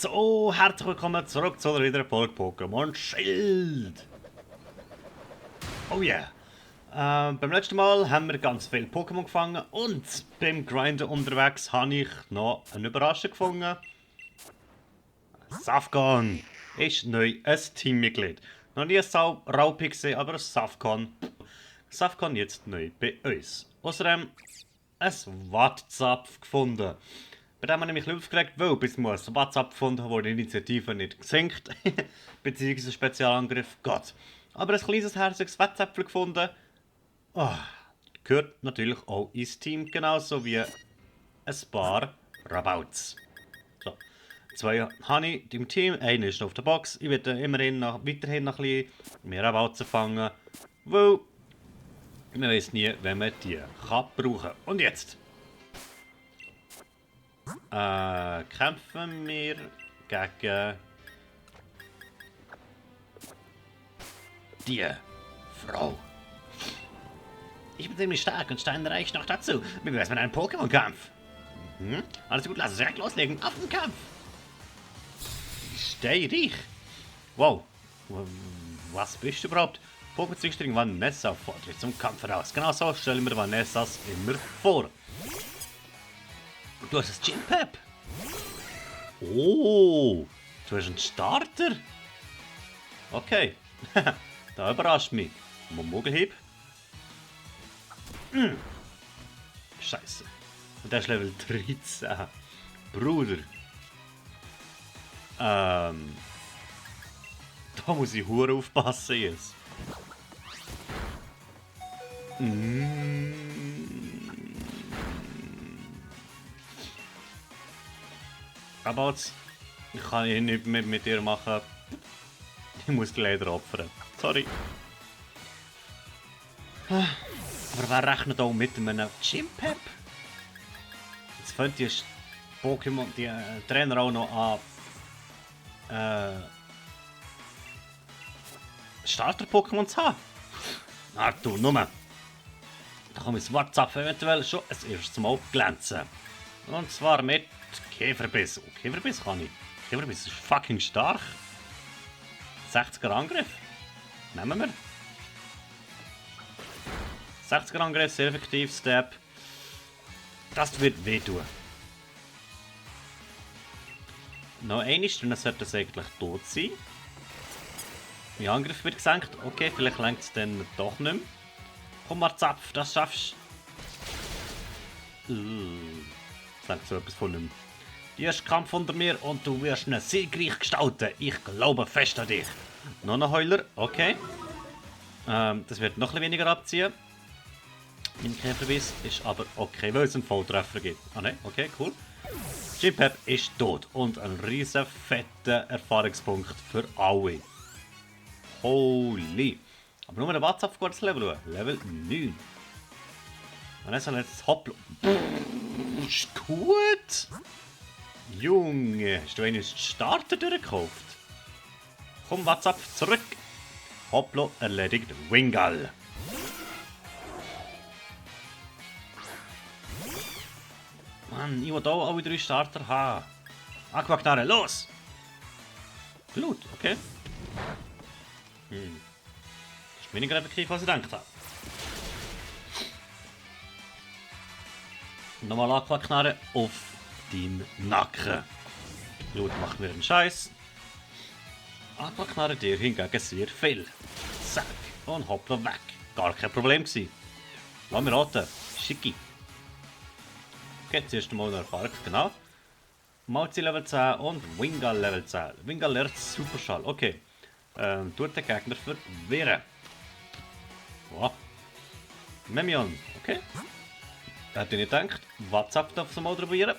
So, herzlich willkommen zurück zu einer weiteren Folge Pokémon Schild. Oh yeah. Beim letzten Mal haben wir ganz viele Pokémon gefangen und beim Grinden unterwegs habe ich noch eine Überraschung gefunden. Safgon ist neu ein Teammitglied. Noch nie ein Raupi gesehen, aber ein Safgon. Safgon jetzt neu bei uns. Außerdem ein Wattzapf gefunden. Bei dem habe ich mich aufgeregt, weil bis ich ein WhatsApp gefunden habe, wo die Initiative nicht gesenkt, beziehungsweise Spezialangriff Gott. Aber ein kleines herziges Wettzäpfel gefunden. Oh, gehört natürlich auch ins Team, genauso wie ein paar Rabauts. So. Zwei habe ich im Team, einer ist noch auf der Box. Ich werde immerhin weiterhin noch ein bisschen mehr Rabauts fangen, weil man weiß nie, wenn man die kann brauchen. Und jetzt kämpfen wir gegen die Frau. Ich bin ziemlich stark und steinreich noch dazu. Wie wär's mit einem Pokémon-Kampf? Mhm. Alles gut, lass uns direkt loslegen. Auf den Kampf! Steh dich! Wow. Was bist du überhaupt? Pokémon-Züchterin Vanessa fordert zum Kampf heraus. Genau so stellen wir Vanessas immer vor. Du hast das Gympep. Oh, du hast einen Starter. Okay, da überrascht mich. Mogelhieb. Scheiße. Und der ist Level 13. Bruder. Da muss ich hure aufpassen jetzt. Aber jetzt, ich kann hier nicht mehr mit dir machen. Ich muss die leider opfern. Sorry. Aber wer rechnet auch mit einem Gympep? Jetzt fängt die Pokémon, die Trainer auch noch an Starter-Pokémon zu haben. Na du, Nummer. Da kann mein WhatsApp eventuell schon ein erstes Mal glänzen. Und zwar mit Käferbiss. Oh, Käferbiss kann ich. Käferbiss ist fucking stark. 60er Angriff. Nehmen wir. 60er Angriff, sehr effektiv, Step. Das wird wehtun. Noch einmal, dann sollte es eigentlich tot sein. Mein Angriff wird gesenkt. Okay, vielleicht lenkt es dann doch nicht mehr. Komm mal, Zapf, das schaffst du. Sagt so etwas von ihm. Du hast Kampf unter mir und du wirst ihn siegreich gestalten. Ich glaube fest an dich. Noch ein Heuler, okay. Das wird noch ein weniger abziehen. Mein Käferbiss ist aber okay, weil es einen Volltreffer gibt. Ah ne, okay, cool. Gympep ist tot und ein riesen fetter Erfahrungspunkt für alle. Holy. Aber nur der WhatsApp geht das Level hoch. Level 9. Und jetzt jetzt Hoppla. Ist gut. Junge, hast du einen Starter durchgekauft? Komm, WhatsApp, zurück. Hoppla, erledigt. Wingull. Mann, ich will hier alle 3 Starter haben. Aquaknarre, los! Blut, okay. Das ist weniger effektiv, als ich gedacht habe. Nochmal Aquaknarre auf deinen Nacken. Blut macht mir einen Scheiß. Aquaknarre dir hingegen sehr viel. Zack, und hoppla weg. Gar kein Problem gewesen. Lass mich raten. Schicki. Okay, zuerst mal eine Erfahrung, genau. Malzi Level 10 und Wingull Level 10. Wingull lernt Superschall, okay. Tut den Gegner verwirren. Wow. Memion, okay. Hätte ich nicht gedacht. WhatsApp darf es mal probieren.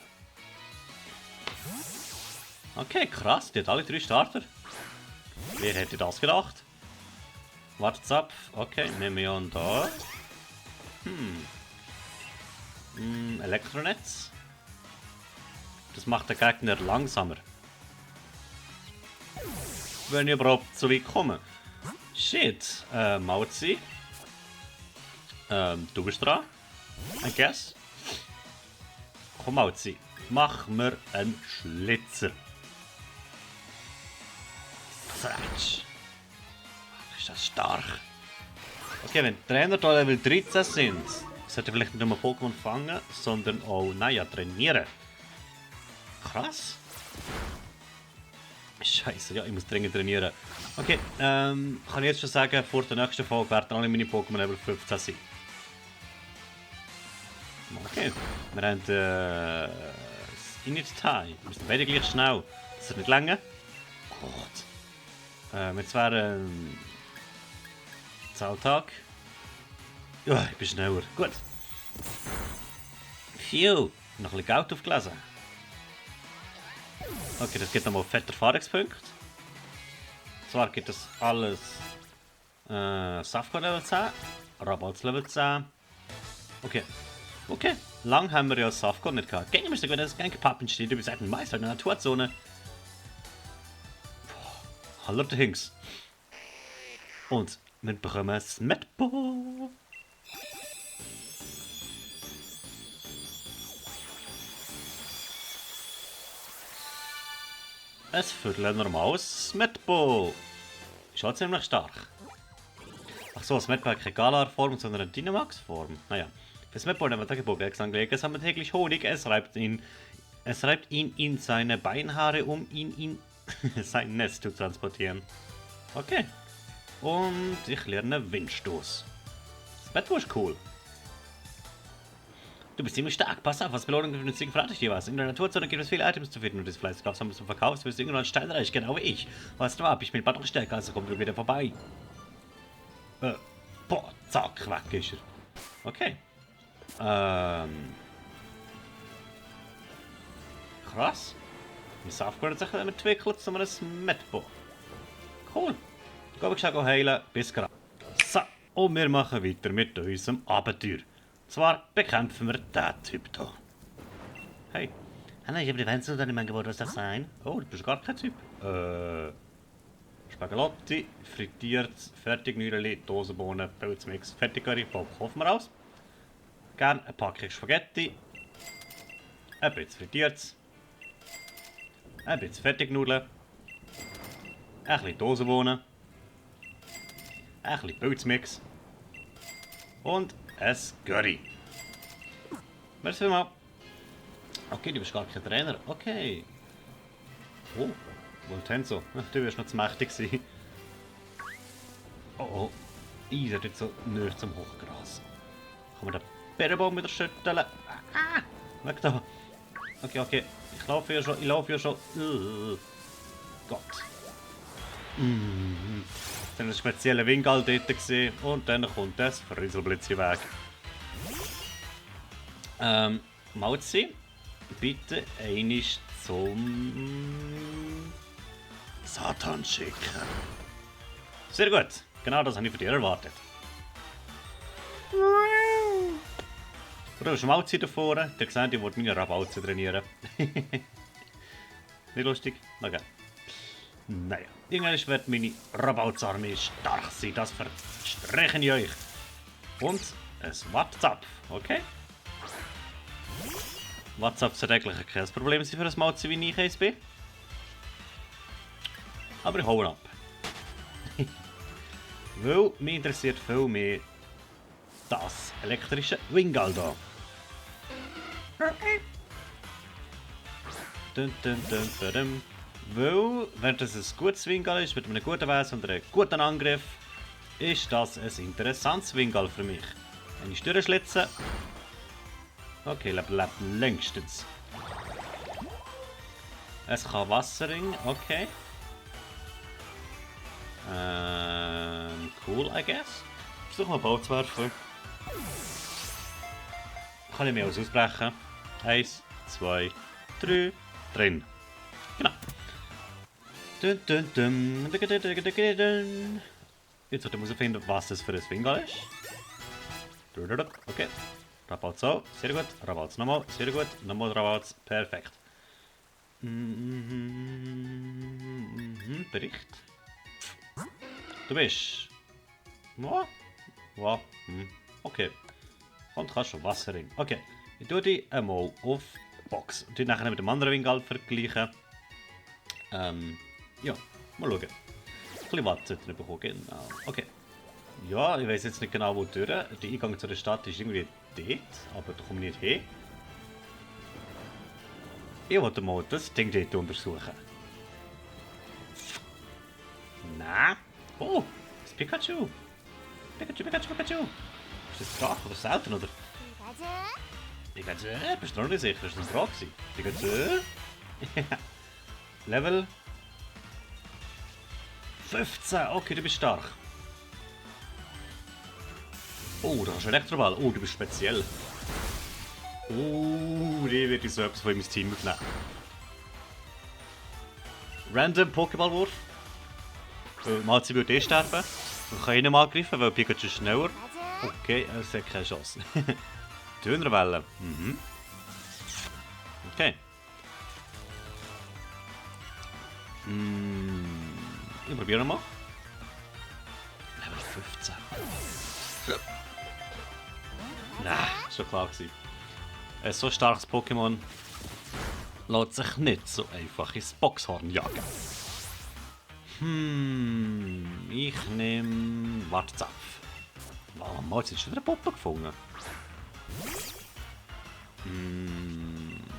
Okay, krass, die hat alle 3 Starter. Wer hätte das gedacht? WhatsApp, okay, Memion da. Elektronetz. Das macht den Gegner langsamer. Wenn ich überhaupt so weit komme. Shit. Mauzi. Du bist dran. I guess. Komm, Mauzi. Mach mir einen Schlitzer. Stretch. Ist das stark. Okay, wenn Trainer da Level 13 sind, sollte vielleicht nicht nur Pokémon fangen, sondern auch, naja, trainieren. Krass. Scheiße, ja, ich muss dringend trainieren. Okay, kann ich jetzt schon sagen, vor der nächsten Folge werden alle meine Pokémon Level 15 sein. Okay, wir haben das Init Time. Wir müssen beide gleich schnell. Das ist nicht länger. Gott. Jetzt wäre Zahltag. Ja, ich bin schneller. Gut. Phew. Noch ein bisschen Geld aufgelesen. Okay, das gibt nochmal fette Erfahrungspunkte. Zwar gibt es alles Safcon Level 10, Rabals Level 10. Okay. Okay. Lang haben wir ja Safcon nicht gehabt. Gegen müsste das kein Pappen steht über Seiten Meister in der Naturzone. Allerdings. Und wir bekommen Smetbo. Ein viertel normales Smetbo. Schon ziemlich stark. Achso, Smetbo hat keine Galar-Form, sondern eine Dynamax-Form. Naja. Für Smetbo haben wir Tagebuch angelegt. Es haben wir täglich Honig. Es reibt ihn in seine Beinhaare, um ihn in sein Nest zu transportieren. Okay. Und ich lerne Windstoß. Smetbo ist cool. Du bist ziemlich stark. Pass auf, was Belohnung für den Sieg verrate ich dir was. In der Naturzone gibt es viele Items zu finden und das Fleiß kaufst du verkaufst, wirst du irgendwann steinreich, genau wie ich. Weißt du ab, ich bin bald noch stärker, also komm du wieder vorbei. Boah, zack, weg ist er. Okay. Krass. Mein Safcon hat sich entwickelt zu einem Smetbo. Cool. Geh schnell heilen, bis gerade. So, und wir machen weiter mit unserem Abenteuer. Zwar bekämpfen wir diesen Typ hier. Hey. Hallo, ich habe die Fenster unter dem Angebot, was das sein? Oh, du bist gar kein Typ. Spaghetti, frittiert, Fertignüdeli, Dosenbohnen, Pilzmix, Fertiggurry, Bob, hoffen wir aus. Gern eine Packung Spaghetti, ein bisschen frittiert, ein bisschen Fertignudeln, ein bisschen Dosenbohnen, ein bisschen Pilzmix und ein Curry. Merci vielmals. Okay, du bist gar kein Trainer. Okay. Oh, Voltenzo. Du wirst noch zu mächtig sein. Oh oh. Ich seid jetzt so näher zum Hochgras. Kann man den Bärenbaum wieder schütteln? Ah! Weg da. Okay, okay. Ich laufe ja schon. Gott. Dann ein spezieller Winkel dort gesehen und dann kommt das Frieselblitzchen weg. Mauzi, bitte einig zum Satan schicken. Sehr gut, genau das habe ich von dir erwartet. Du hast Mauzi da vorne, der gesagt, ich wollte meine Rabauze trainieren. Nicht lustig? Okay. Naja, irgendwann wird meine Rabauzarmee stark sein, das verspreche ich euch. Und es WhatsApp, okay? WhatsApp sollte eigentlich kein Problem sein für ein Mauzi, wie ich eins bin. Aber ich hau ab. Weil mich interessiert viel mehr das elektrische Wingal da. Weil, wenn das ein gutes Wingal ist, mit einem guten Wesen und einem guten Angriff, ist das ein interessantes Wingal für mich. Wenn ich durchschlitze. Okay, lebt längstens. Es kann Wasserring, okay. Cool, I guess. Versuch mal Ball zu werfen. Kann ich mir alles ausbrechen. 1, 2, 3, drin. Genau. Jetzt sollte ich herausfinden, was das für ein Wingal ist. Okay. Rabalz so, sehr gut. Rabalz nochmal, sehr gut. Nochmal Rabalz, perfekt. Bericht. Du bist. Ja. Ja. Okay. Und kannst schon Wasser rein. Okay. Ich tue die einmal auf Box. Und nachher mit dem anderen Wingal vergleichen. Ja, mal schauen. bisschen Watt bekommen. Genau. Okay. Ja, ich weiß jetzt nicht genau, wo durch. Der Eingang zu der Stadt ist irgendwie dort, aber da komme ich nicht hin. Ich wollte mal das Ding dort untersuchen. Na? Oh, das ist Pikachu. Pikachu, Pikachu, Pikachu. Ist das Drache oder selten, oder? Pikachu? Bist du noch nicht sicher? Das war ein Drache. Pikachu? Level 15. Okay, du bist stark. Oh, da hast du Elektroball. Oh, du bist speziell. Oh, die wird ich so etwas von meinem Team aufnehmen. Random Pokéballwurf. Malzi würde sterben. Man kann ihn nicht mal angreifen, weil Pikachu ist schneller. Okay, es hat keine Chance. Dönerwelle. Mhm. Okay. Ich probiere mal. Level 15. Nein, ist schon klar gewesen. Ein so starkes Pokémon lässt sich nicht so einfach ins Boxhorn jagen. Ich nehme Wartzapf. Wow, mal jetzt schon wieder eine Puppe gefunden.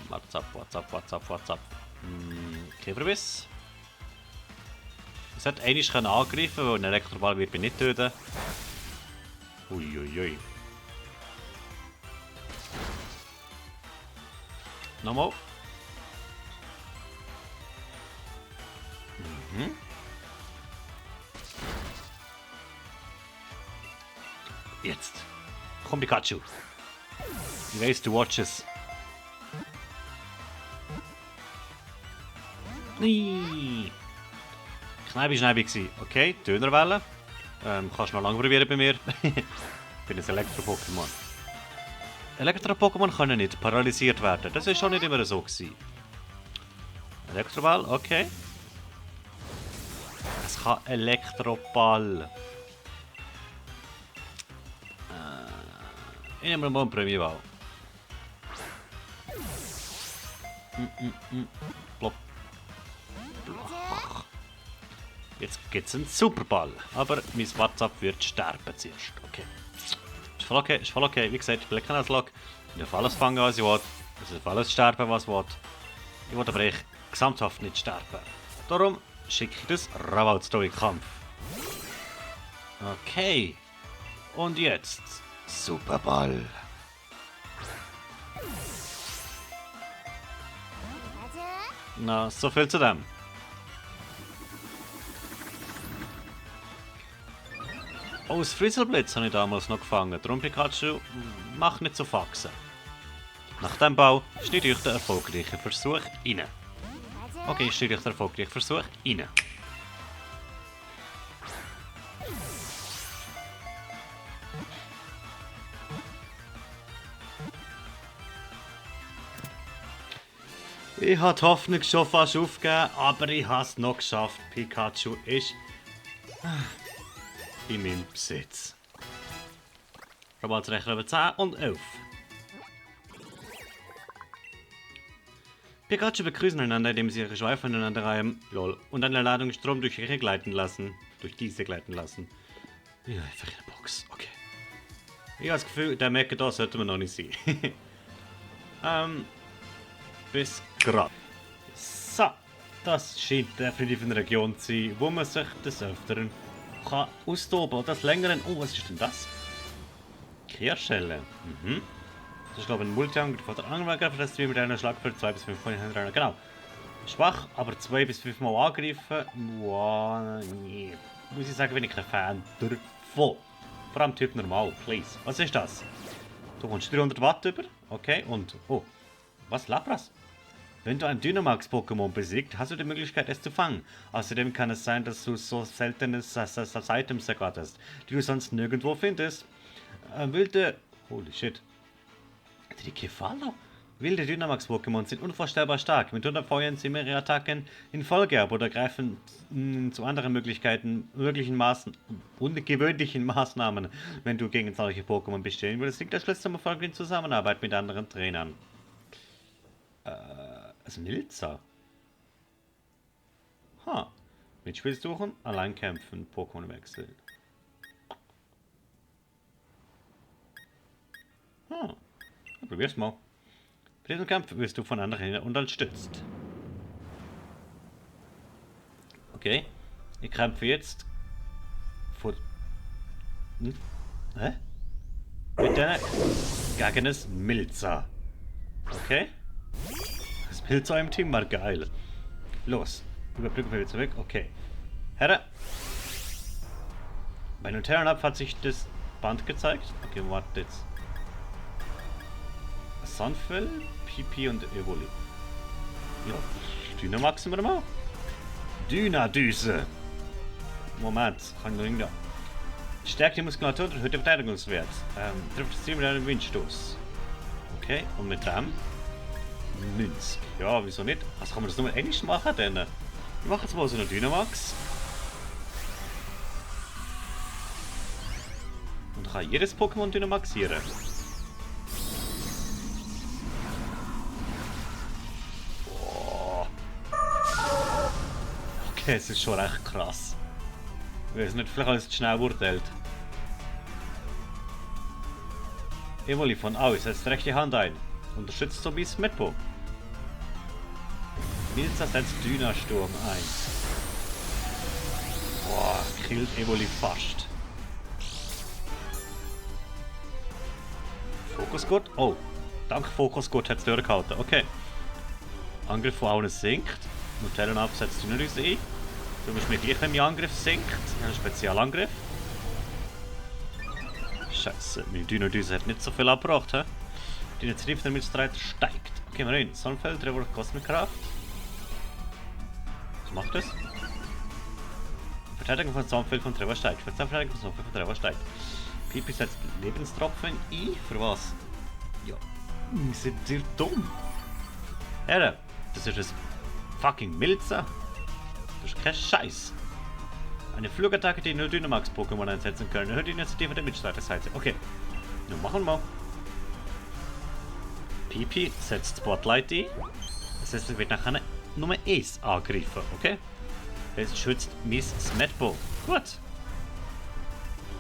Wartzapf. Käferbiss. Es hat einmal angreifen, weil ein Elektroball wird mich nicht töten. Uiuiui. Nochmal. Jetzt. Komm, Pikachu. Ich weiß, du watches. Kneibi gsi. Okay, Dönerwelle. Kannst du noch lange probieren bei mir. Ich bin ein Elektro-Pokémon. Elektro-Pokémon können nicht paralysiert werden. Das ist schon nicht immer so gewesen. Elektroball, okay. Es kann Elektroball. Ich nehme mal einen Premierball. Plop. Blach. Jetzt gibt es einen Superball. Aber mein WhatsApp wird sterben zuerst. Okay. Ist voll okay. Wie gesagt, ich bin kein Auslog. Ich darf alles fangen, was ich will. Ich darf alles sterben, was ich will. Ich will aber echt gesamthaft nicht sterben. Darum schicke ich das Ravaldsto in den Kampf. Okay. Und jetzt Superball. Na, so viel zu dem. Oh, das Frieselblitz habe ich damals noch gefangen. Darum, Pikachu, mach nicht so Faxen. Nach dem Bau steht euch der erfolgreiche Versuch rein. Okay, steht euch der erfolgreiche Versuch rein. Ich habe die Hoffnung schon fast aufgegeben, aber ich habe es noch geschafft. Pikachu ist in meinem Besitz. Roboterrechner über 10 und 11. Pikachu begrüßen einander, indem sie ihre Schweife aneinander reiben, lol, und eine Ladung Strom durch ihre gleiten lassen. Durch diese gleiten lassen. Ja, einfach in der Box, okay. Ich habe das Gefühl, der Mecker da sollte man noch nicht sein. Bis gerade. So, das scheint definitiv eine Region zu sein, wo man sich des Öfteren kann austoben oder das längeren. Oh, was ist denn das? Kehrschelle. Das ist, glaube ich, ein Multi-Angriff oder Angriff, das wie mit einer Schlag für 2 bis 5 Mal hintereinander. Genau. Schwach, aber 2 bis 5 Mal angreifen. Wow, nee. Muss ich sagen, bin ich kein Fan davon. Vor allem Typ normal, please. Was ist das? Du kommst 300 Watt über. Okay, und. Oh. Was? Lapras? Wenn du ein Dynamax-Pokémon besiegt, hast du die Möglichkeit, es zu fangen. Außerdem kann es sein, dass du so seltene Items ergatterst, die du sonst nirgendwo findest. Wilde... Holy shit. Die Kefalo? Wilde Dynamax-Pokémon sind unvorstellbar stark. Mitunter feuern sie mehrere Attacken in Folge ab oder greifen zu anderen ungewöhnlichen Maßnahmen, wenn du gegen solche Pokémon bestehen würdest. Liegt der Schlüssel zum Erfolg in Zusammenarbeit mit anderen Trainern. Also Nilza. Mitspiel suchen, allein kämpfen, Pokémon wechseln. Hm. Probier's mal. Bei diesem Kampf wirst du von anderen unterstützt. Okay. Ich kämpfe jetzt vor... Hm? Hä? Mit der gegen das Milza. Okay. Das Milza im Team war geil. Los. Überbrücken wir wieder zurück. Okay. Herren. Bei Nuterranab hat sich das Band gezeigt. Okay, warte jetzt. Sunfell, Pipi und Evoli. Ja, Dynamaxen wir mal. Dynadüse. Moment, kann ich noch stärkt die Muskulatur und erhöht den Verteidigungswert. Trifft das Ziel mit einem Windstoß. Okay, und mit dem Münz. Ja, wieso nicht? Was kann man das nur mit Englisch machen denn? Wir machen jetzt mal so eine Dynamax. Und kann jedes Pokémon dynamaxieren. Boah. Okay, es ist schon recht krass. Ich weiß nicht, vielleicht alles zu schnell urteilt. Evoli von aus, setzt rechte Hand ein. Unterstützt so wie Smetbo. Milza setzt Dynasturm ein. Boah, killt Evoli fast. Fokusgurt? Oh, dank Fokusgurt hat es durchgehalten. Okay. Angriff von allen sinkt. Nuterranab setzt Dynadüse ein. Du musst mir gleich, wenn mein Angriff sinkt. Ich habe einen Spezialangriff. Scheiße, meine Dynadüse hat nicht so viel abgebracht, hä? Die Initiative der Mitstreiter steigt. Okay, mal rein. Sonnenfeld, Trevor, Kosmikkraft. Was macht das? Verteidigung von Sonnenfeld von Trevor steigt. Verteidigung von Sonnenfeld von Trevor steigt. Pipi setzt Lebenstropfen ein. Für was? Ja. Sind ihr dumm? Herren, das ist ein fucking Milza. Das ist kein Scheiß. Eine Flugattacke, die nur Dynamax-Pokémon einsetzen können. Erhöht die Initiative der Mitstreiterseite. Okay. Nun machen wir mal. Pipi setzt Spotlight ein. Das heißt, es wird nachher Nummer 1 angegriffen. Okay? Es schützt Miss Smetbo. Gut.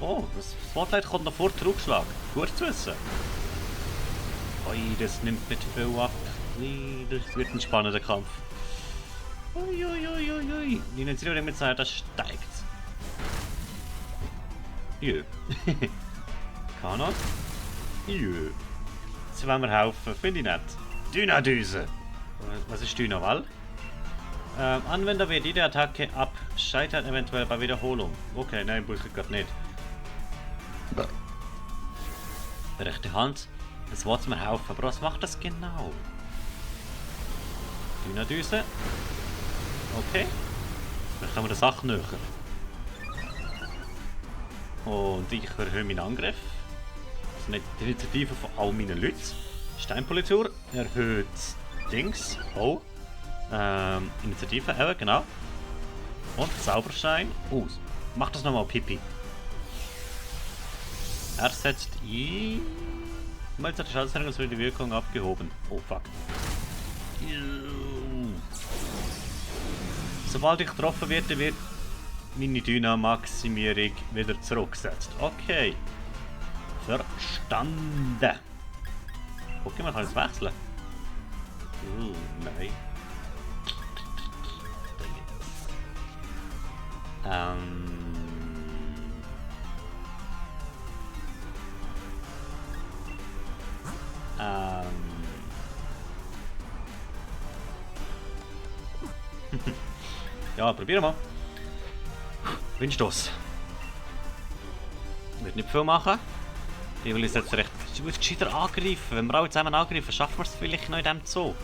Oh, das Spotlight kommt noch vor Trugschlag. Gut zu wissen. Ui, das nimmt nicht viel ab. Das wird ein spannender Kampf. Uiuiuiui. Die Initiative der Mitstreiter steigt. Jö. Kanon? Jö. Jetzt wollen wir helfen, finde ich nett. Dynadüse. Was ist Dynawall? Anwender wehrt jede Attacke ab. Scheitert eventuell bei Wiederholung. Okay, nein, brauche ich gerade nicht. Rechte Hand. Das wollte mir helfen, aber was macht das genau? Dynadüse. Okay. Dann haben wir das Sache näher. Und ich erhöhe meinen Angriff. Das ist die Initiative von all meinen Leuten. Steinpolitur erhöht Dings. Oh. Initiative, genau. Und Zauberschein aus. Mach das nochmal, Pipi. Er setzt ein. Jetzt hat die Schadensregung für die Wirkung abgehoben. Oh fuck. Sobald ich getroffen werde, wird meine Dynamaximierung wieder zurückgesetzt. Okay. Verstanden. Okay, man kann jetzt wechseln. Nein. Ja, probieren wir mal. Windstoß. Wird nicht viel machen. Ich will jetzt recht. Ich muss gescheiter angreifen. Wenn wir alle zusammen angreifen, schaffen wir es vielleicht noch in diesem Zug.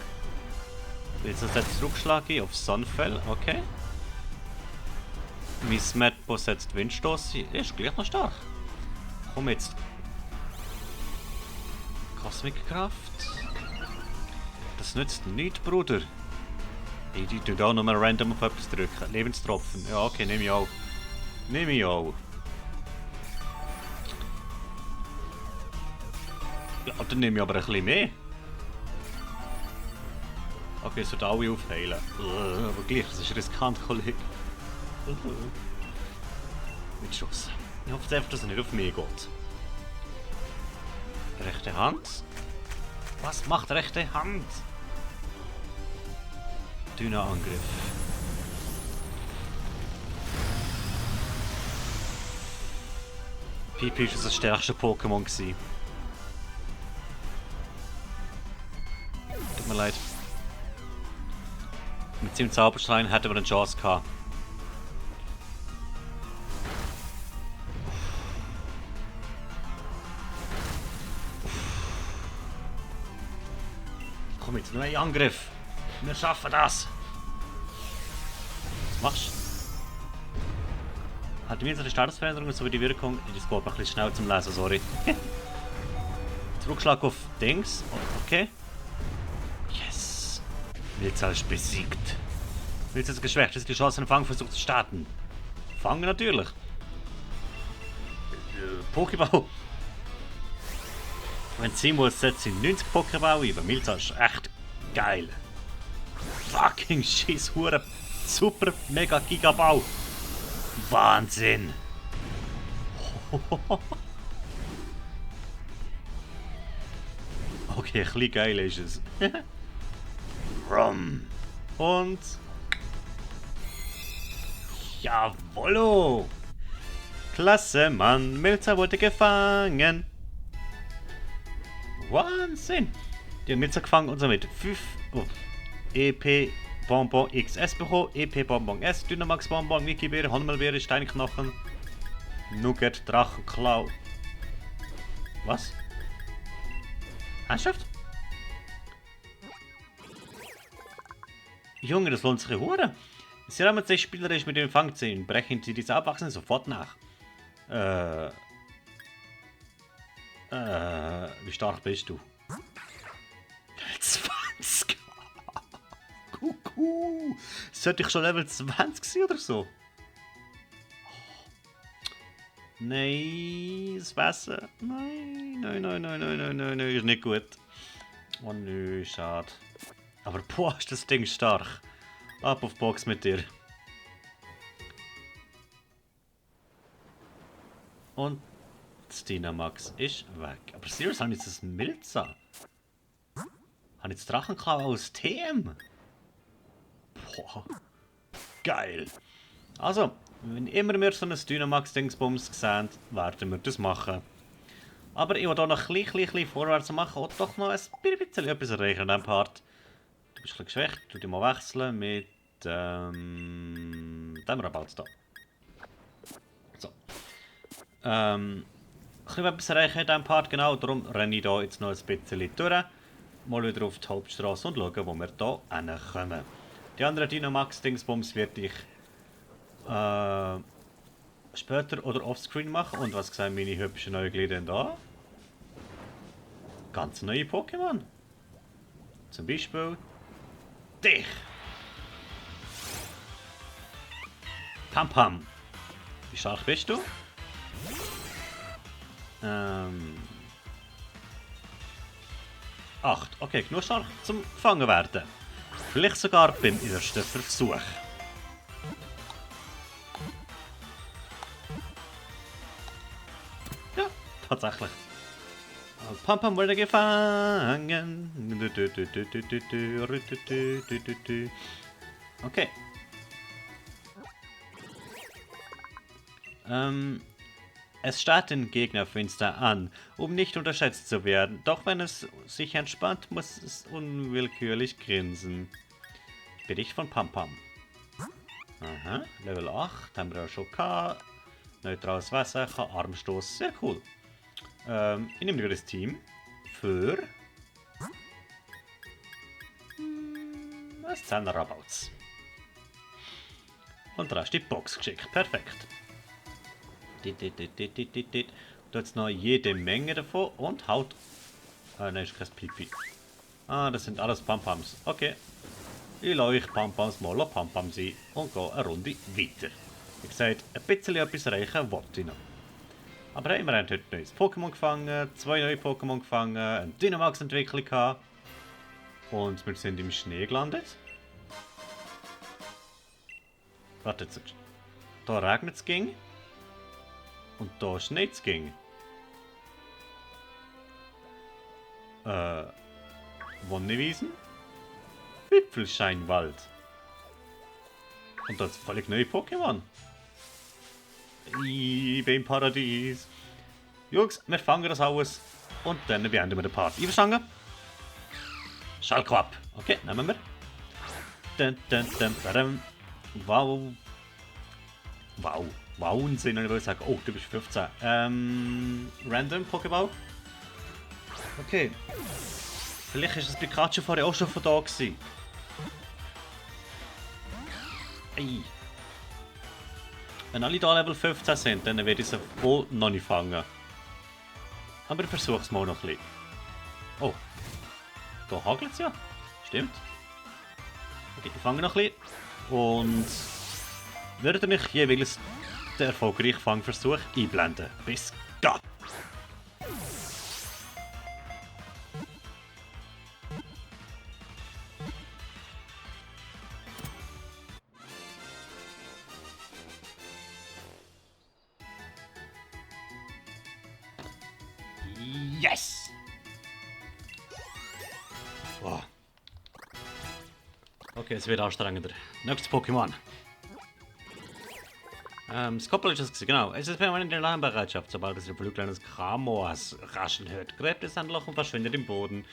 Jetzt setzt Rückschlag ein auf Sunfell. Okay. Mein Smetbo setzt Windstoß ein. Ist gleich noch stark. Komm jetzt. Kosmikkraft. Das nützt nichts, Bruder. Ich tue da nochmal random auf etwas drücken. Lebenstropfen. Ja, okay, nehme ich auch. Nehme ich auch. Ja, dann nehme ich aber ein bisschen mehr. Okay, es wird alle aufheilen. Aber gleich, das ist riskant, Kollege. Mit Schuss. Ich hoffe einfach, dass er nicht auf mich geht. Rechte Hand. Was macht rechte Hand? Dünner Angriff. Pipi war das stärkste Pokémon. Tut mir leid. Mit seinem Zauberstein hätten wir eine Chance gehabt. Komm jetzt, nur ein Angriff. Wir schaffen das. Was machst du? Hat mir eine Statusveränderung sowie die Wirkung. Das geht ein bisschen schnell zum Lesen, sorry. Zurückschlag auf Dings. Okay. Yes. Milza ist besiegt. Milza ist geschwächt. Das ist die Chance, einen Fangversuch zu starten. Fangen natürlich. Pokéball. Wenn sie muss, setzt sie 90 Pokéball ein. Milza ist echt geil. Fucking scheiß Hure. Super, mega Gigabau. Wahnsinn. Okay, ein bisschen geil ist es. Rum. Und... Jawollo. Klasse, Mann. Milza wurde gefangen. Wahnsinn. Die haben Milza gefangen und somit 5 EP Bonbon XS bekommen, EP Bonbon S, Dynamax Bonbon, Wikibeere, Honmelbeere, Steinknochen, Nugget, Drachenklau. Was? Ernsthaft? Junge, das lohnt sich eine Hure. Sie haben sich spielerisch mit dem Fang sehen. Brechen Sie diese Abwachsenen sofort nach. Wie stark bist du? 20. Kuckuck. Sollte ich schon Level 20 sein oder so? Nein, das Wasser. Nein, nein, nein, nein, nein, nein, nein, nein, ist nicht gut. Oh nö, schade. Aber boah, ist das Ding stark. Ab auf Box mit dir. Und das Dynamax ist weg. Aber serious, habe ich jetzt das Milza? Habe ich jetzt Drachenklau aus TM? Boah. Geil. Also, wenn immer wir so ein Dynamax-Dingsbums sehen, werden wir das machen. Aber ich will hier noch ein bisschen vorwärts machen und doch noch ein bisschen etwas erreichen in diesem Part. Du bist ein bisschen geschwächt, tu dich mal wechseln mit dem Rabatt hier. So. Ich will etwas erreichen in diesem Part, genau, darum renne ich hier jetzt noch ein bisschen durch. Mal wieder auf die Hauptstraße und schauen, wo wir hier hinkommen. Die anderen Dynamax-Dingsbums werde ich später oder offscreen machen. Und was sehen meine hübschen Äuglein da? Ganz neue Pokémon. Zum Beispiel dich. Pam. Wie stark bist du? 8. Okay, genug stark zum gefangen werden. Vielleicht sogar beim ersten Versuch. Ja, tatsächlich. Pam wurde gefangen. Okay. Es starrt den Gegner finster an, um nicht unterschätzt zu werden. Doch wenn es sich entspannt, muss es unwillkürlich grinsen. Bericht von Pam. Aha, Level 8, haben wir auch schon gehabt. Neutrales Wasser, kann Armstoß, sehr cool. Ich nehme wieder das Team für das 10er Rabauts. Und da ist die Box geschickt, perfekt. Da jetzt noch jede Menge davon und haut. Nein, ist kein Pipi. Das sind alles Pampams. Okay. Ich lasse euch Pampams mal Pampam sein und gehe eine Runde weiter. Wie gesagt, ein bisschen etwas erreichen wollte ich noch. Aber hey, wir haben heute ein neues Pokémon gefangen, 2 neue Pokémon gefangen, eine Dynamax-Entwicklung gehabt. Und wir sind im Schnee gelandet. Warte jetzt. Da regnet es ging. Und da schneit es ging. Wonnewiesen? Wipfelscheinwald. Und das völlig neue Pokémon. Ich bin im Paradies. Jungs, wir fangen das alles und dann beenden wir den Part. Einverstanden? Schallquapp. Okay, nehmen wir. Dun, dun, dun, dun. Wow. Wow. Wahnsinn, ich würde sagen. Oh, du bist 15. Random Pokéball. Okay. Vielleicht ist das Pikachu vorher auch schon von da gewesen. Ey. Wenn alle hier Level 15 sind, dann werde ich sie wohl noch nicht fangen. Aber ich versuche es mal noch ein bisschen. Oh. Da hagelt es ja. Stimmt. Okay, ich fange noch ein bisschen. Und werde mich jeweils den erfolgreichen Fangversuch einblenden. Bis gleich. Yes! Oh. Okay, es wird anstrengender. Nächstes Pokémon. Das Koppel ist es, genau. Es ist permanent in der Alarmbereitschaft, sobald es ein kleines Kramoas raschen hört. Gräbt es ein Loch und verschwindet im Boden.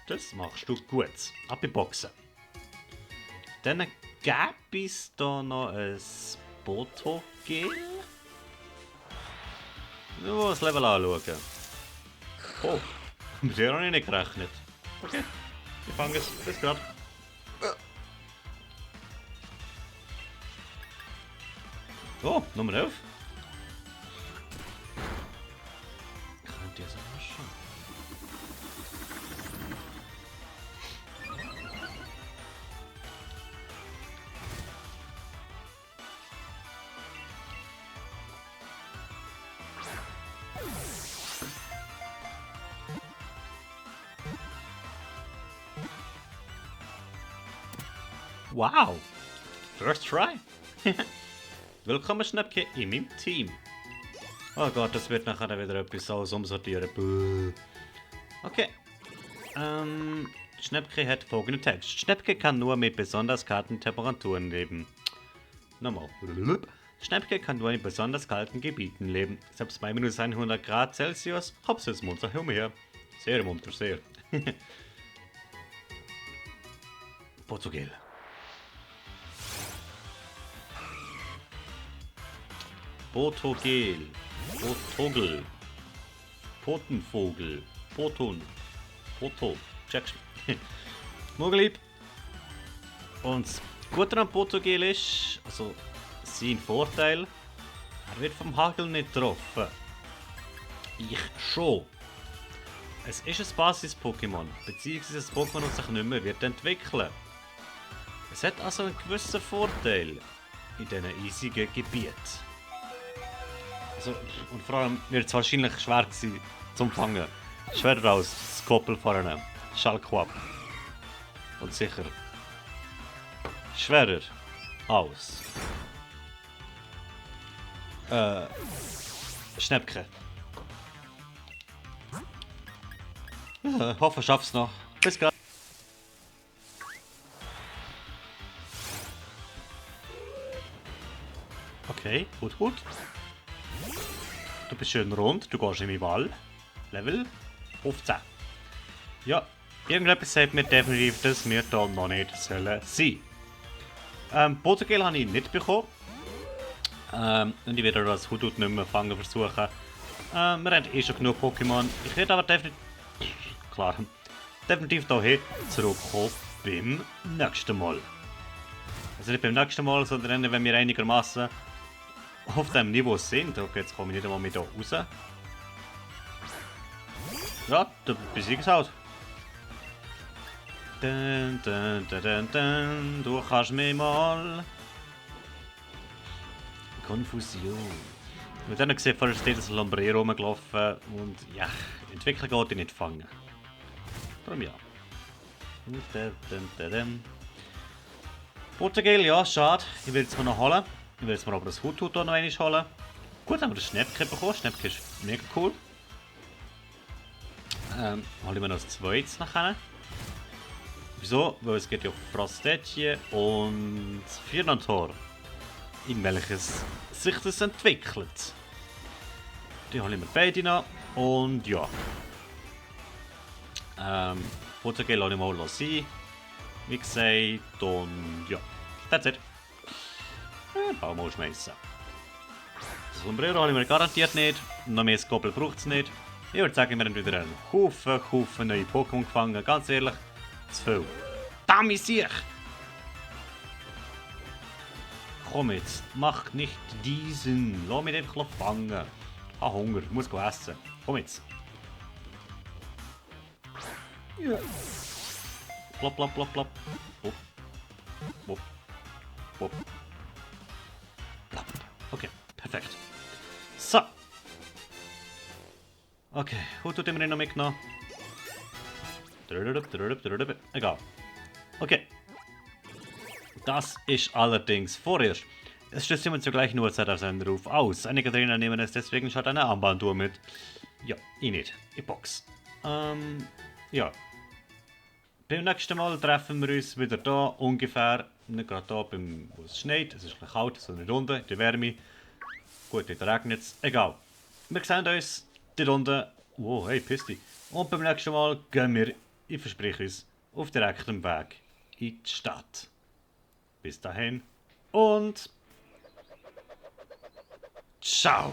Das machst du gut. Ab in Boxen. Dann gäbe es da noch ein Botogel. Nur das Level anschauen. Oh, mit der habe ich nicht gerechnet. Okay, ich fange es. Bis gerade. Oh, Nummer 11. Könnte ihr es auch schon? Wow! First try! Willkommen, Schnäppke, in meinem Team. Oh Gott, das wird nachher wieder etwas alles umsortieren. Buh. Okay. Schnäppke hat folgenden Text. Schnäppke kann nur mit besonders kalten Temperaturen leben. Nochmal. Schnäppke kann nur in besonders kalten Gebieten leben. Selbst bei minus 100 Grad Celsius hops es munter umher. Sehr munter, sehr. Portugel. Botogel, Botogel, Potenvogel, Poton, Poto, Jackson, Muggellieb. Und das Gute an Botogel ist, also sein Vorteil, er wird vom Hagel nicht getroffen. Ich schon. Es ist ein Basis-Pokémon, beziehungsweise ein Pokémon, das sich nicht mehr wird entwickeln. Es hat also einen gewissen Vorteil in diesen eisigen Gebieten. Also, und vor allem wird es wahrscheinlich schwer gewesen zum Fangen. Schwerer als das Koppel vorne. Schallquapp. Und sicher schwerer als Schnäppke. Hoffe, ich schaff's noch. Bis gleich. Okay, gut, gut. Du bist schön rund, du gehst in meinen Wall. Level 15. Ja, irgendetwas sagt mir definitiv, dass wir da noch nicht sollen sein. Botogel habe ich nicht bekommen. Und ich werde das Hudut nicht mehr fangen versuchen. Wir haben eh schon genug Pokémon. Ich werde aber definitiv hierher zurückkommen beim nächsten Mal. Also nicht beim nächsten Mal, sondern wenn wir einigermaßen auf dem Niveau sind. Okay, jetzt komme ich nicht einmal mit hier raus. Ja, da besiege ich es halt. Dun, dun, dun, dun, dun. Du kannst mich mal. Konfusion. Mit denen gesehen, vorher steht das Lombrero rumgelaufen und ja, Entwickler geht ich nicht fangen. Darum ja. Portugel, ja, schade. Ich will es mir noch holen. Ich will jetzt mal aber das Hut noch einmal holen. Gut, haben wir das Schnäppchen bekommen. Schnäppchen ist mega cool. Hole ich mir noch das zweites nachher. Wieso? Weil es geht ja auf Frostetje und Firnator. In welches sich das entwickelt. Die hole ich mir beide noch. Und ja. Futtergel lasse ich mal sein. Wie gesagt. Und ja. That's it. Baum ausschmeißen. Das Sombrero hole ich mir garantiert nicht. Noch mehr Skoppel braucht es nicht. Ich würde sagen, wir haben wieder einen Haufen neue Pokémon gefangen. Ganz ehrlich, zu viel. Damit sich! Komm jetzt, mach nicht diesen. Lass mich einfach fangen. Ich habe Hunger, ich muss essen. Komm jetzt. Ja. Plopp, plopp, plopp, plopp. Wupp. Wupp. Wupp. Plopp. Okay, perfekt. So. Okay, Hut tut immer noch mitgenommen. Egal. Okay. Das ist allerdings vorerst. Es stößt immer zur gleichen Uhrzeit auf seinen Ruf aus. Einige Trainer nehmen es deswegen statt einer Armbanduhr mit. Ja, ich nicht. Ich box. Ja. Beim nächsten Mal treffen wir uns wieder da, ungefähr. Nicht gerade da, wo es schneit. Es ist ein bisschen kalt, so nicht unten, in der Wärme. Gut, dort regnet es. Egal. Wir sehen uns dort unten. Wow, hey, Pisti. Und beim nächsten Mal gehen wir, ich verspreche uns, auf direktem Weg in die Stadt. Bis dahin und ciao!